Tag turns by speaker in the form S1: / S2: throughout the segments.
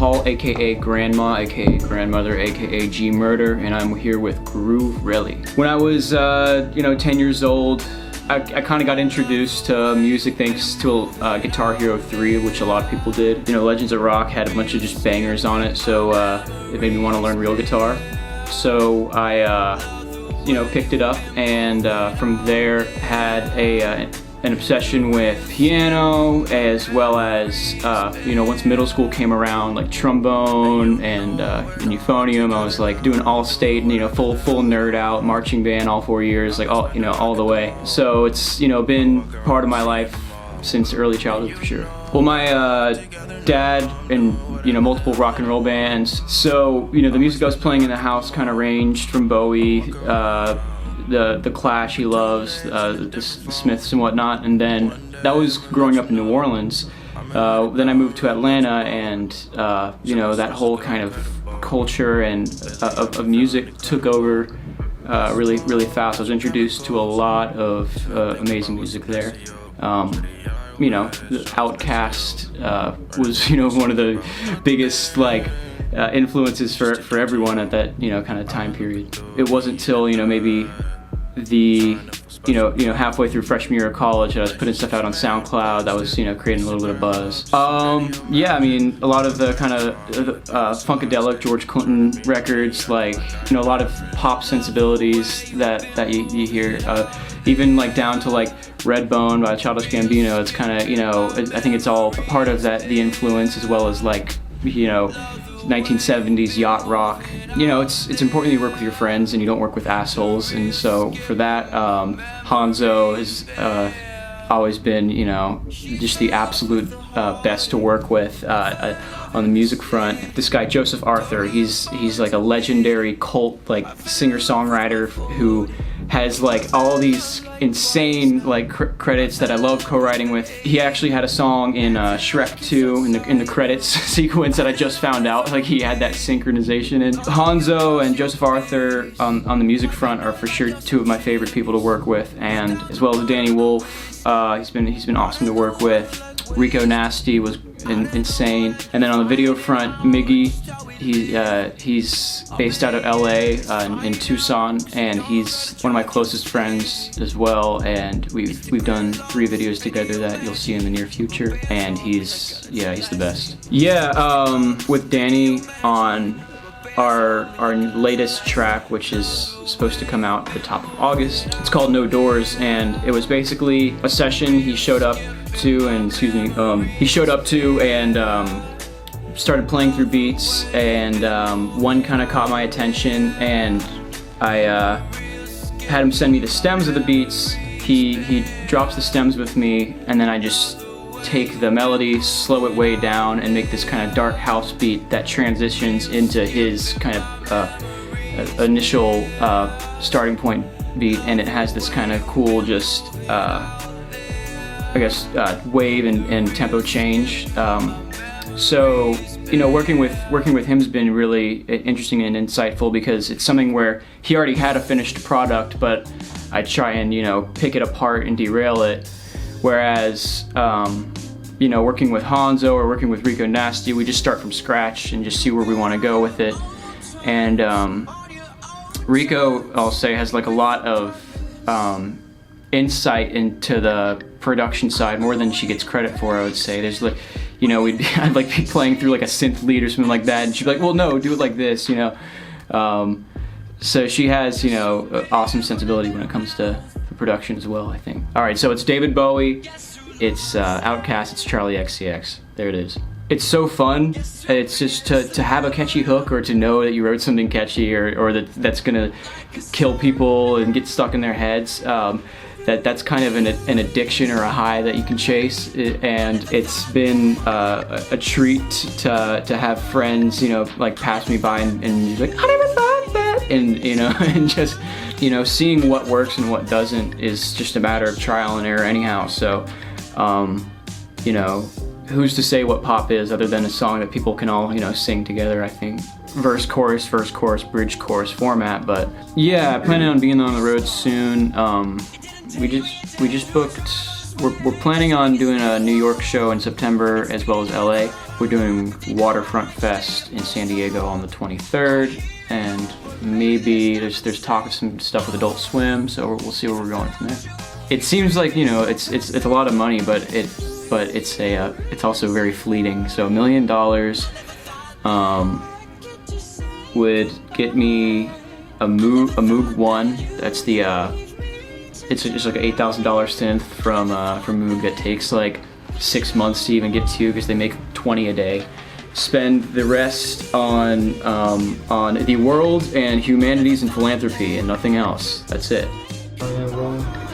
S1: Paul, aka Grandma, aka Grandmother, aka G Murder, and I'm here with Grooverelly. When I was 10 years old, I kind of got introduced to music thanks to Guitar Hero 3, which a lot of people did. Legends of Rock had a bunch of just bangers on it, so it made me want to learn real guitar. So I picked it up, and from there had an obsession with piano, as well as once middle school came around, like trombone and euphonium. I was like doing all state and full nerd out, marching band all 4 years, like all the way. So it's been part of my life since early childhood for sure. Well, my dad in multiple rock and roll bands, so the music I was playing in the house kind of ranged from Bowie, the Clash he loves, the Smiths and whatnot, and then that was growing up in New Orleans. Then I moved to Atlanta, and that whole kind of culture and of music took over really fast. I was introduced to a lot of amazing music there. Outkast was one of the biggest influences for everyone at that kind of time period. It wasn't till maybe the halfway through freshman year of college that I was putting stuff out on SoundCloud that was creating a little bit of buzz. A lot of the kind of funkadelic George Clinton records, a lot of pop sensibilities that you hear, even down to Redbone by Childish Gambino. It's kind of I think it's all part of the influence, as well as 1970s yacht rock. It's important you work with your friends and you don't work with assholes, and so for that, Hanzo has always been just the absolute best to work with on the music front. This guy Joseph Arthur, he's like a legendary cult singer-songwriter who has all these insane credits that I love co-writing with. He actually had a song in Shrek 2 in the credits sequence that I just found out he had that synchronization in. Hanzo and Joseph Arthur on the music front are for sure two of my favorite people to work with, and as well as Danny Wolf. He's been awesome to work with. Rico Nasty was insane. And then on the video front, Miggy, he's based out of LA in Tucson, and he's one of my closest friends as well, and we've done 3 videos together that you'll see in the near future, and he's the best. With Danny on our latest track, which is supposed to come out at the top of August. It's called No Doors, and it was basically a session he showed up to and started playing through beats, and one kind of caught my attention, and I had him send me the stems of the beats. He drops the stems with me, and then I just take the melody, slow it way down, and make this kind of dark house beat that transitions into his kind of initial starting point beat, and it has this kind of cool just wave and tempo change. So working with him has been really interesting and insightful, because it's something where he already had a finished product, but I try and pick it apart and derail it. Whereas working with Hanzo or working with Rico Nasty, we just start from scratch and just see where we want to go with it. And Rico, I'll say, has a lot of insight into the production side, more than she gets credit for, I would say. There's I'd be playing through a synth lead or something like that, and she'd be like, well, no, do it like this, So she has, awesome sensibility when it comes to the production as well, I think. All right, so it's David Bowie, it's Outkast, it's Charlie XCX. There it is. It's so fun. It's just to have a catchy hook, or to know that you wrote something catchy, or that's gonna kill people and get stuck in their heads. That's kind of an addiction or a high that you can chase, and it's been a treat to have friends, pass me by and be like, I never thought that, and and just seeing what works and what doesn't is just a matter of trial and error anyhow. So who's to say what pop is other than a song that people can all sing together, I think. Verse, chorus, bridge, chorus format. But yeah, planning on being on the road soon. We just booked. We're planning on doing a New York show in September, as well as LA. we're doing Waterfront Fest in San Diego on the 23rd, and maybe there's talk of some stuff with Adult Swim, so we'll see where we're going from there. It seems like, you know, it's a lot of money, but it's also very fleeting. So $1 million would get me a Moog 1. That's the it's just like an $8,000 synth from Moog that takes like 6 months to even get to, because they make 20 a day. Spend the rest on the world and humanities and philanthropy and nothing else. That's it.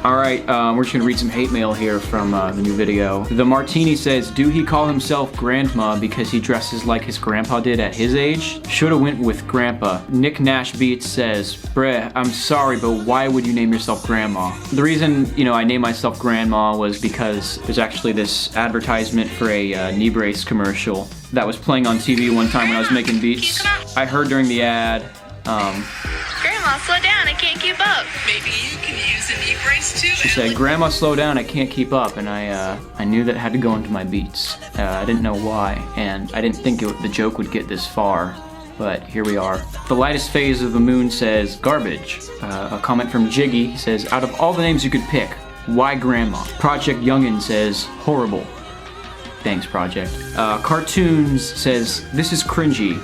S1: All right, we're just gonna read some hate mail here from the new video. The Martini says, do he call himself Grandma because he dresses like his grandpa did at his age? Shoulda went with Grandpa. Nick Nash Beats says, bruh, I'm sorry, but why would you name yourself Grandma? The reason, you know, I named myself Grandma was because there's actually this advertisement for a knee brace commercial that was playing on TV one time when I was making beats. I heard during the ad,
S2: Grandma, slow down, I can't keep up. Maybe you can use a knee brace too.
S1: She said, Grandma, slow down, I can't keep up, and I knew that had to go into my beats. I didn't know why, and I didn't think the joke would get this far, but here we are. The lightest phase of the moon says, garbage. A comment from Jiggy says, out of all the names you could pick, why Grandma? Project Youngin says, horrible. Thanks, Project. Cartoons says, this is cringy.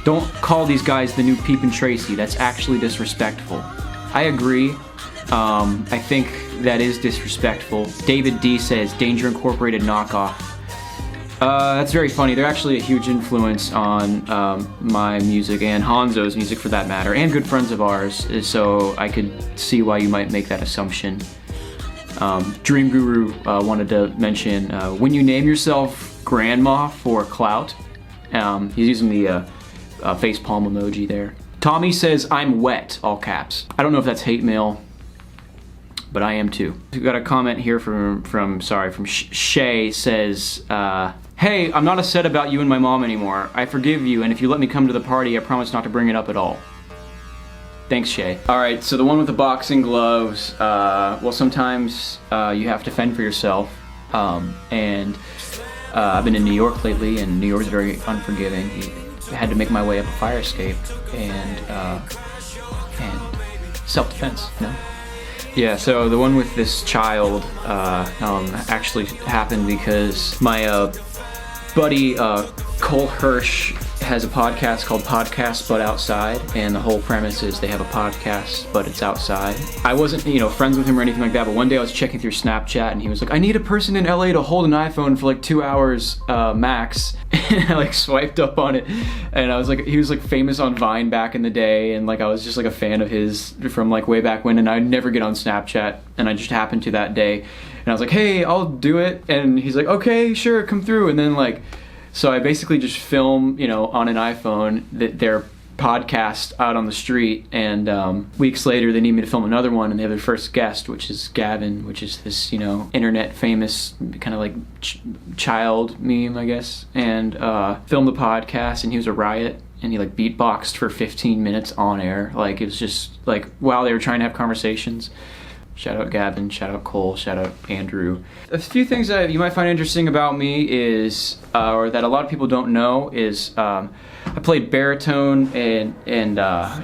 S1: Don't call these guys the new Peep and Tracy. That's actually disrespectful. I agree. I think that is disrespectful. David D says, Danger Incorporated knockoff. That's very funny. They're actually a huge influence on my music and Hanzo's music for that matter, and good friends of ours, so I could see why you might make that assumption. Dream Guru wanted to mention, when you name yourself Grandma for clout, he's using the face palm emoji there. Tommy says, I'm wet, all caps. I don't know if that's hate mail, but I am too. We got a comment here from Shay says, hey, I'm not upset about you and my mom anymore. I forgive you, and if you let me come to the party, I promise not to bring it up at all. Thanks, Shay. All right, so the one with the boxing gloves, well, sometimes you have to fend for yourself, and I've been in New York lately, and New York's very unforgiving. I had to make my way up a fire escape, and self-defense, you know? Yeah, so the one with this child actually happened because my buddy Cole Hirsch has a podcast called Podcast But Outside, and the whole premise is they have a podcast but it's outside. I wasn't, you know, friends with him or anything like that, but one day I was checking through Snapchat and he was like, I need a person in LA to hold an iPhone for like 2 hours max. And I like swiped up on it, and I was like, he was like famous on Vine back in the day, and like I was just like a fan of his from like way back when, and I'd never get on Snapchat, and I just happened to that day, and I was like, hey, I'll do it, and he's like, okay, sure, come through. And then like, so I basically just film, you know, on an iPhone their podcast out on the street, and weeks later they need me to film another one, and they have their first guest, which is Gavin, which is this, you know, internet famous kind of like child meme, I guess, and filmed the podcast, and he was a riot, and he like beatboxed for 15 minutes on air. Like, it was just like while they were trying to have conversations. Shout out Gavin, shout out Cole, shout out Andrew. A few things that you might find interesting about me is, or that a lot of people don't know, is I played baritone in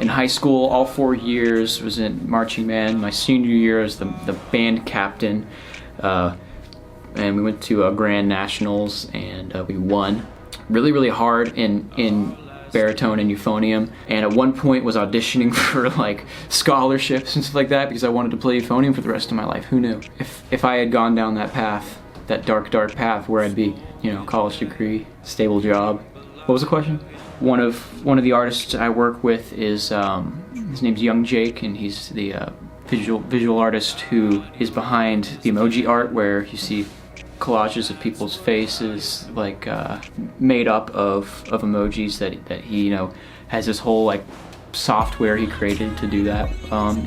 S1: high school all 4 years, was in marching band. My senior year as the band captain, and we went to Grand Nationals, and we won really, really hard in baritone and euphonium, and at one point was auditioning for like scholarships and stuff like that because I wanted to play euphonium for the rest of my life. Who knew? If I had gone down that path, that dark path, where I'd be, you know, college degree, stable job. What was the question? One of the artists I work with is his name's Young Jake, and he's the visual artist who is behind the emoji art, where you see collages of people's faces, like made up of emojis that he, you know, has this whole like software he created to do that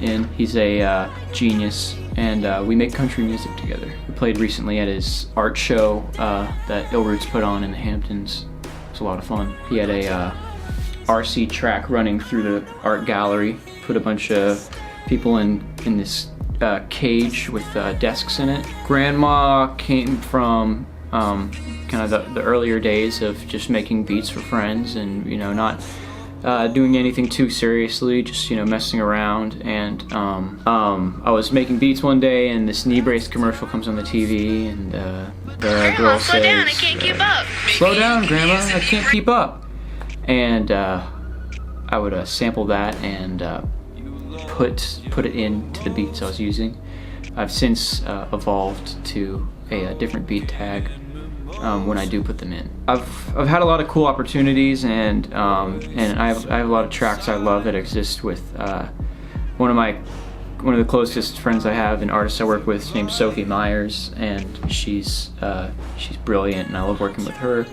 S1: in. He's a genius, and we make country music together. We played recently at his art show that Ill Roots put on in the Hamptons. It was a lot of fun. He had a RC track running through the art gallery, put a bunch of people in this cage with desks in it. Grandma came from kind of the earlier days of just making beats for friends and, you know, not doing anything too seriously, just, you know, messing around. And I was making beats one day and this knee brace commercial comes on the TV, and the girl says,
S2: slow down, I can't keep up.
S1: "Slow down, Grandma, I can't keep up." And I would sample that and put it into the beats I was using. I've since evolved to a different beat tag when I do put them in. I've had a lot of cool opportunities, and I have a lot of tracks I love that exist with one of the closest friends I have, an artist I work with named Sophie Myers, and she's brilliant, and I love working with her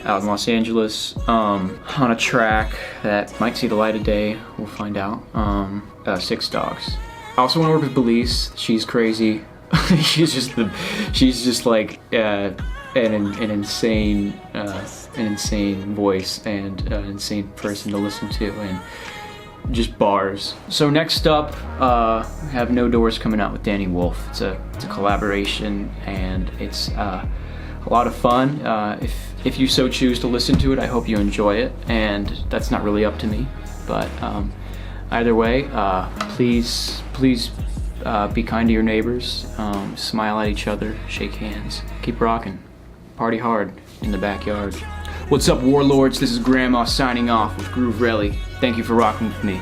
S1: out in Los Angeles on a track that might see the light of day. We'll find out. 6 Dogs. I also want to work with Belize. She's crazy. she's just like an insane voice and an insane person to listen to, and just bars. So next up, I have No Doors coming out with Danny Wolf. It's a collaboration, and it's a lot of fun. If you so choose to listen to it, I hope you enjoy it, and that's not really up to me, but either way, please be kind to your neighbors, smile at each other, shake hands, keep rocking, party hard in the backyard. What's up, warlords? This is Grandma signing off with Grooverelly. Thank you for rocking with me.